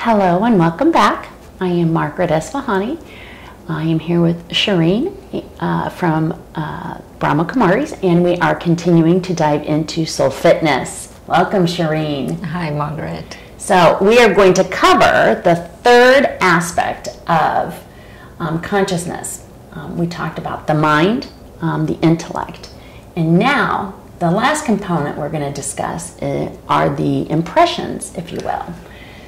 Hello and welcome back. I am Margaret Esfahani. I am here with Shireen from Brahma Kumaris, and we are continuing to dive into soul fitness. Welcome, Shireen. Hi, Margaret. So we are going to cover the third aspect of consciousness. We talked about the mind, the intellect, and now the last component we're going to discuss are the impressions, if you will.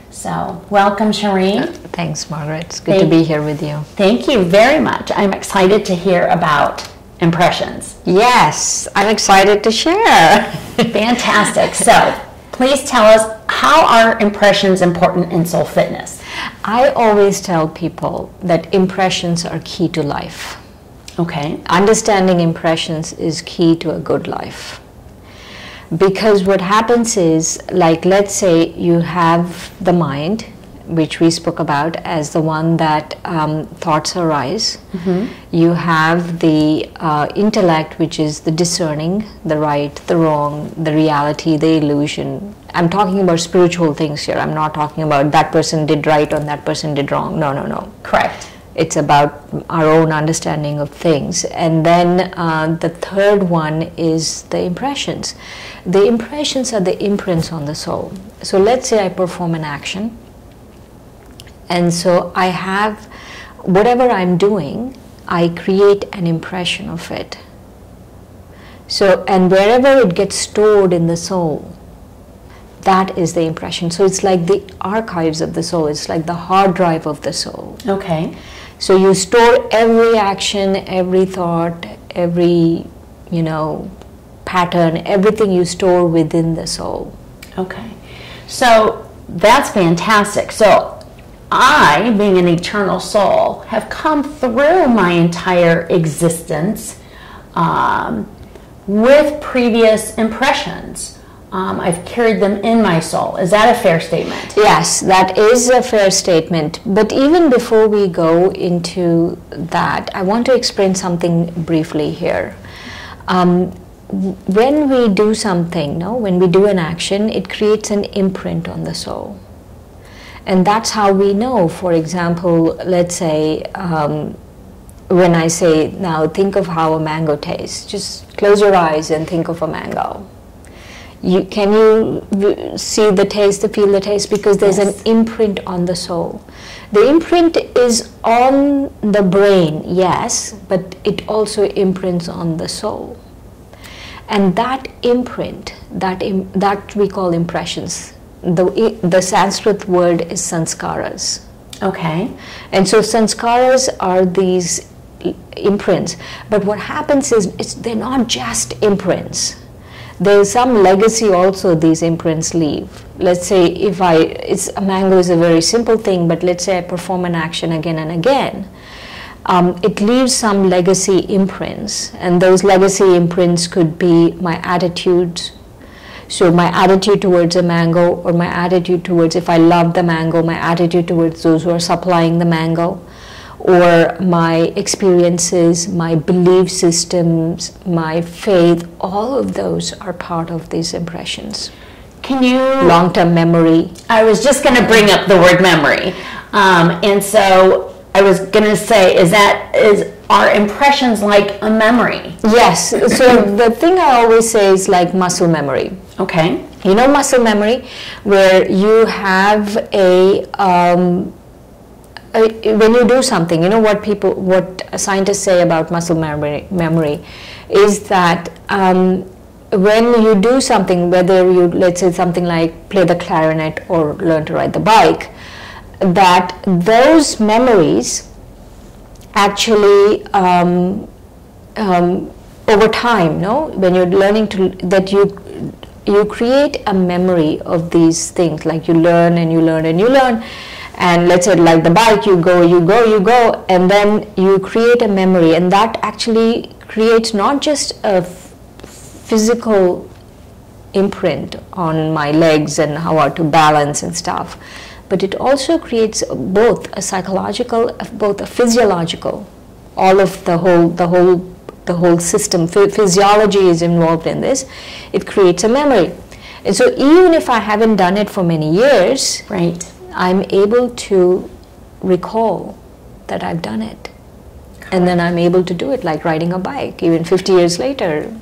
So, welcome, Shireen. Thanks, Margaret. It's good to be here with you. Thank you very much. I'm excited to hear about impressions. Yes, I'm excited to share. Fantastic. So, please tell us, how are impressions important in soul fitness? I always tell people that impressions are key to life. Okay. Understanding impressions is key to a good life. Because what happens is, like, let's say you have the mind, which we spoke about as the one that thoughts arise. Mm-hmm. You have the intellect, which is the discerning, the right, the wrong, the reality, the illusion. I'm talking about spiritual things here. I'm not talking about that person did right or that person did wrong. No, no, no. Correct. It's about our own understanding of things. And then the third one is the impressions. The impressions are the imprints on the soul. So let's say I perform an action. And so I have, whatever I'm doing, I create an impression of it. So, and wherever it gets stored in the soul, that is the impression. So it's like the archives of the soul. It's like the hard drive of the soul. Okay. So you store every action, every thought, every, pattern, everything you store within the soul. Okay. So that's fantastic. So I, being an eternal soul, have come through my entire existence with previous impressions. I've carried them in my soul. Is that a fair statement? Yes, that is a fair statement. But even before we go into that, I want to explain something briefly here. When we do something, when we do an action, it creates an imprint on the soul. And that's how we know. For example, let's say, when I say, now think of how a mango tastes. Just close your eyes and think of a mango. Can you see the taste, feel the taste? Because there's an imprint on the soul. The imprint is on the brain, yes, but it also imprints on the soul. And that imprint, that we call impressions. The Sanskrit word is sanskaras. Okay. And so sanskaras are these imprints. But what happens is they're not just imprints. There's some legacy also these imprints leave. Let's say a mango is a very simple thing, but let's say I perform an action again and again. It leaves some legacy imprints, and those legacy imprints could be my attitudes. So my attitude towards a mango, or my attitude towards, if I love the mango, my attitude towards those who are supplying the mango, or my experiences, my belief systems, my faith, all of those are part of these impressions. Can you... Long-term memory. I was just going to bring up the word memory. And so I was going to say, are impressions like a memory? Yes. So the thing I always say is like muscle memory. Okay. You know muscle memory, where you have when you do something, what scientists say about muscle memory is that when you do something, whether you, let's say something like play the clarinet or learn to ride the bike, that those memories actually over time, when you're learning that you create a memory of these things, like you learn and you learn and you learn. And let's say like the bike, you go, and then you create a memory, and that actually creates not just a physical imprint on my legs and how to balance and stuff, but it also creates both a psychological, both a physiological, all of the whole system, physiology is involved in this. It creates a memory. And so even if I haven't done it for many years, right, I'm able to recall that I've done it. And then I'm able to do it, like riding a bike. Even 50 years later,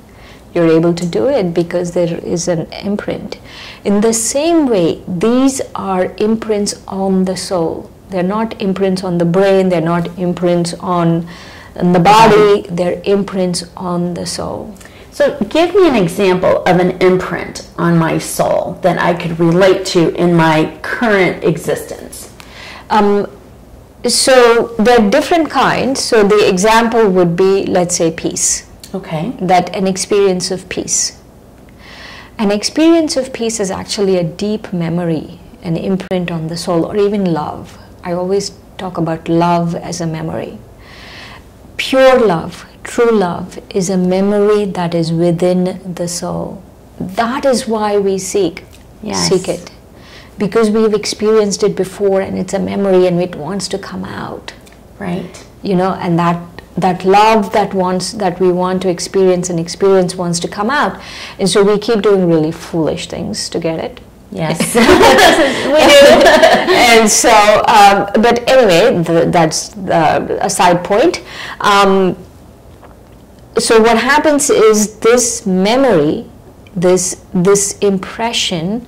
you're able to do it because there is an imprint. In the same way, these are imprints on the soul. They're not imprints on the brain, they're not imprints on the body, they're imprints on the soul. So give me an example of an imprint on my soul that I could relate to in my current existence. So there are different kinds. So the example would be, let's say, peace. Okay. That an experience of peace. An experience of peace is actually a deep memory, an imprint on the soul, or even love. I always talk about love as a memory. Pure love, true love, is a memory that is within the soul. That is why we seek it. Because we've experienced it before and it's a memory and it wants to come out. Right. You know, and that love that we want to experience and experience wants to come out. And so we keep doing really foolish things to get it. Yes. We do. And so, but anyway, that's a side point. So what happens is this memory, this impression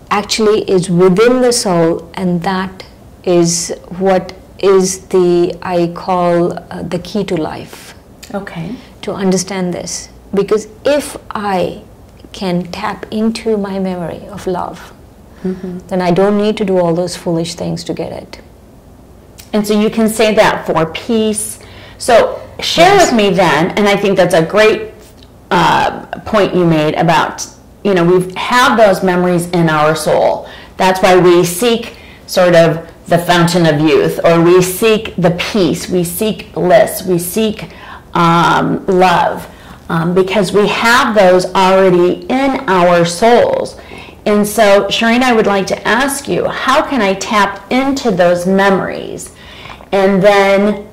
actually is within the soul, and that is what is I call the key to life. Okay. To understand this. Because if I can tap into my memory of love, then I don't need to do all those foolish things to get it. And so you can say that for peace. So share with me then, and I think that's a great point you made about, you know, we have those memories in our soul. That's why we seek sort of the fountain of youth, or we seek the peace, we seek bliss, we seek love, because we have those already in our souls. And so, Shireen, I would like to ask you, how can I tap into those memories? And then,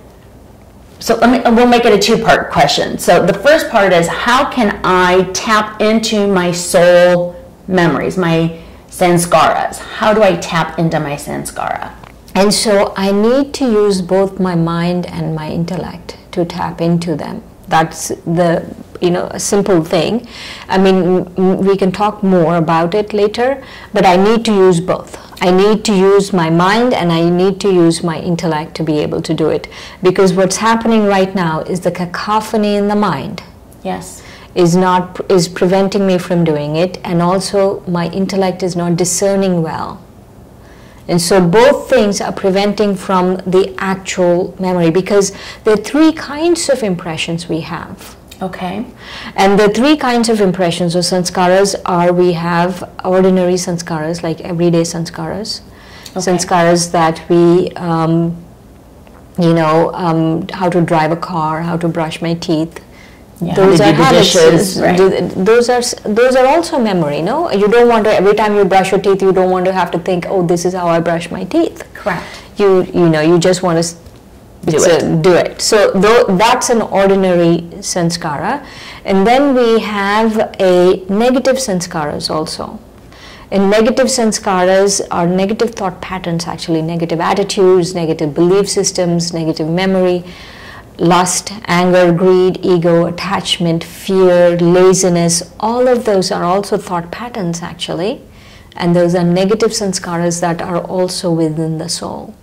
so we'll make it a two-part question. So the first part is, how can I tap into my soul memories, my sanskaras? How do I tap into my sanskara? And so I need to use both my mind and my intellect to tap into them. That's a simple thing. I mean, we can talk more about it later, but I need to use both. I need to use my mind and I need to use my intellect to be able to do it. Because what's happening right now is the cacophony in the mind. Yes. Is preventing me from doing it, and also my intellect is not discerning well. And so both things are preventing from the actual memory, because there are three kinds of impressions we have. Okay. And the three kinds of impressions or sanskaras are, we have ordinary sanskaras, like everyday sanskaras. Okay. Sanskaras that we, how to drive a car, how to brush my teeth. Yeah, those are habits. Dishes, right. Those are also memory, no? You don't want to, every time you brush your teeth, you don't want to have to think, oh, this is how I brush my teeth. Correct. You just want to do it. So that's an ordinary sanskara. And then we have a negative sanskaras also. And negative sanskaras are negative thought patterns, actually, negative attitudes, negative belief systems, negative memory. Lust, anger, greed, ego, attachment, fear, laziness, all of those are also thought patterns actually, and those are negative sanskaras that are also within the soul.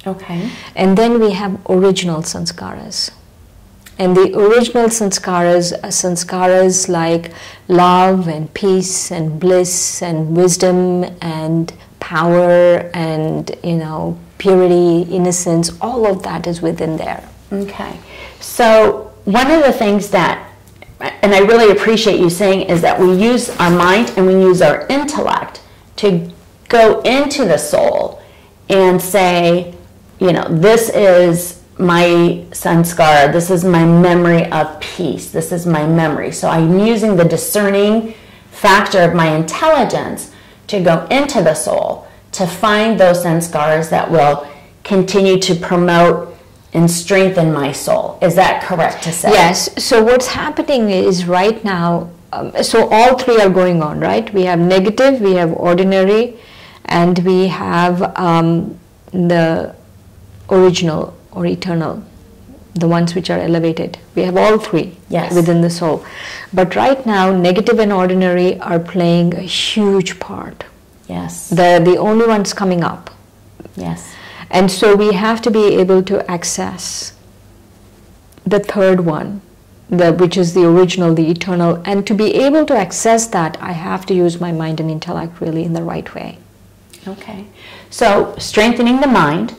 Okay. And then we have original sanskaras. And the original sanskaras are sanskaras like love and peace and bliss and wisdom and power and, purity, innocence, all of that is within there. Okay, so one of the things that, and I really appreciate you saying, is that we use our mind and we use our intellect to go into the soul and say, this is my sanskara, this is my memory of peace, this is my memory. So I'm using the discerning factor of my intelligence to go into the soul to find those sanskaras that will continue to promote and strengthen my soul. Is that correct to say? Yes. So what's happening is right now, so all three are going on, right? We have negative, we have ordinary, and we have the original or eternal, the ones which are elevated. We have all three within the soul. But right now, negative and ordinary are playing a huge part. Yes. They're the only ones coming up. Yes. And so we have to be able to access the third one, which is the original, the eternal. And to be able to access that, I have to use my mind and intellect really in the right way. Okay. So strengthening the mind,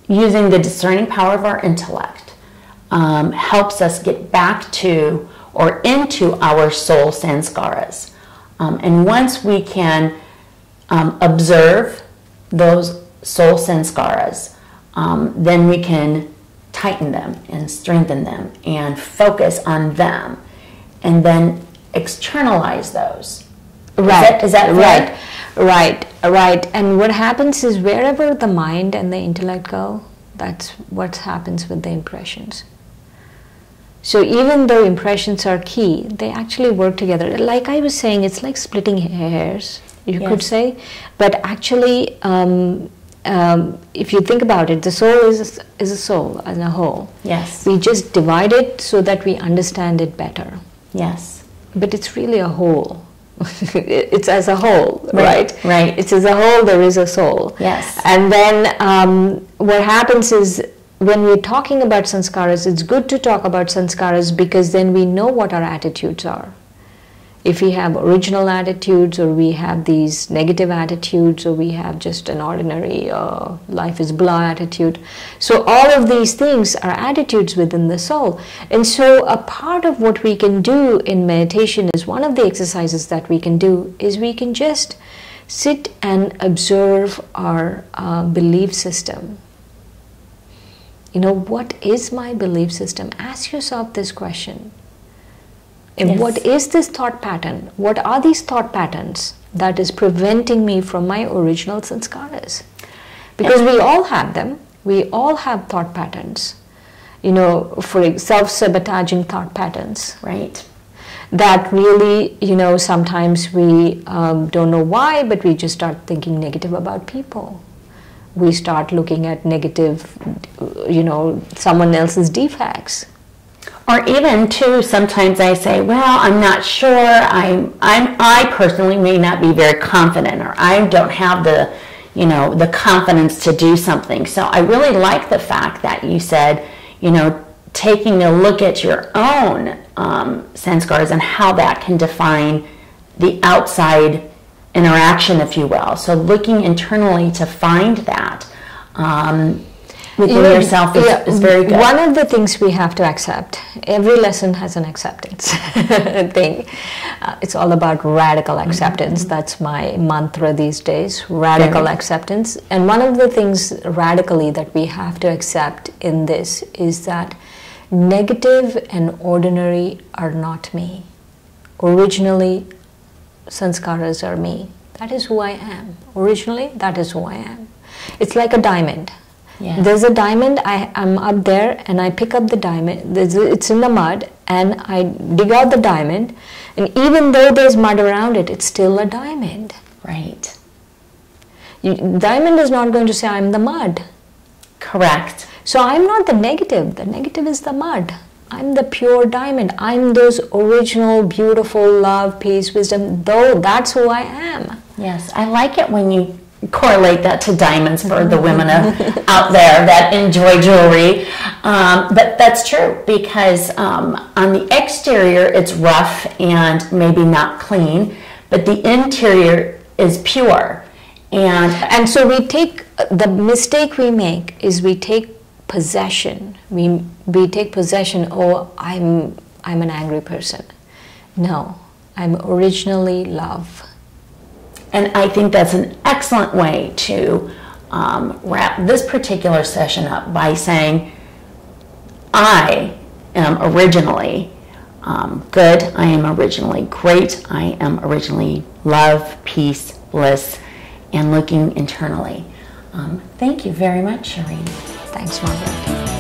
using the discerning power of our intellect, helps us get back to or into our soul sanskaras. And once we can observe those soul sanskaras, then we can tighten them and strengthen them and focus on them and then externalize those. Right. Is that right? Right. And what happens is wherever the mind and the intellect go, that's what happens with the impressions. So even though impressions are key, they actually work together. Like I was saying, it's like splitting hairs, you could say. But actually, if you think about it, the soul is a soul as a whole. Yes. We just divide it so that we understand it better. Yes. But it's really a whole. It's as a whole, right? Right. It's as a whole, there is a soul. Yes. And then what happens is when we're talking about sanskaras, it's good to talk about sanskaras because then we know what our attitudes are. If we have original attitudes, or we have these negative attitudes, or we have just an ordinary life is blah attitude. So all of these things are attitudes within the soul. And so a part of what we can do in meditation is one of the exercises that we can do is we can just sit and observe our belief system. You know, what is my belief system? Ask yourself this question. And what is this thought pattern? What are these thought patterns that is preventing me from my original sanskaras? Because we all have them. We all have thought patterns. You know, for self-sabotaging thought patterns. Right. That really, you know, sometimes we don't know why, but we just start thinking negative about people. We start looking at negative, you know, someone else's defects. Or even too, sometimes I say, well, I'm not sure. I personally may not be very confident, or I don't have the, you know, the confidence to do something. So I really like the fact that you said, you know, taking a look at your own sanskaras and how that can define the outside interaction, if you will. So looking internally to find that within yourself is very good. One of the things we have to accept, every lesson has an acceptance thing. It's all about radical acceptance. That's my mantra these days, radical acceptance. And one of the things radically that we have to accept in this is that negative and ordinary are not me. Originally, sanskaras are me. That is who I am. Originally, that is who I am. It's like a diamond. Yeah. There's a diamond, I'm up there and I pick up the diamond, it's in the mud, and I dig out the diamond, and even though there's mud around it, it's still a diamond. Right. Diamond is not going to say I'm the mud. Correct. So I'm not the negative is the mud. I'm the pure diamond. I'm those original, beautiful love, peace, wisdom, though that's who I am. Yes, I like it when you correlate that to diamonds for the women out there that enjoy jewelry. But that's true, because on the exterior it's rough and maybe not clean, but the interior is pure. And so we take, the mistake we make is we take possession. We take possession, oh, I'm an angry person. No, I'm originally love. And I think that's an excellent way to wrap this particular session up by saying, I am originally good, I am originally great, I am originally love, peace, bliss, and looking internally. Thank you very much, Shireen. Thanks, Margaret.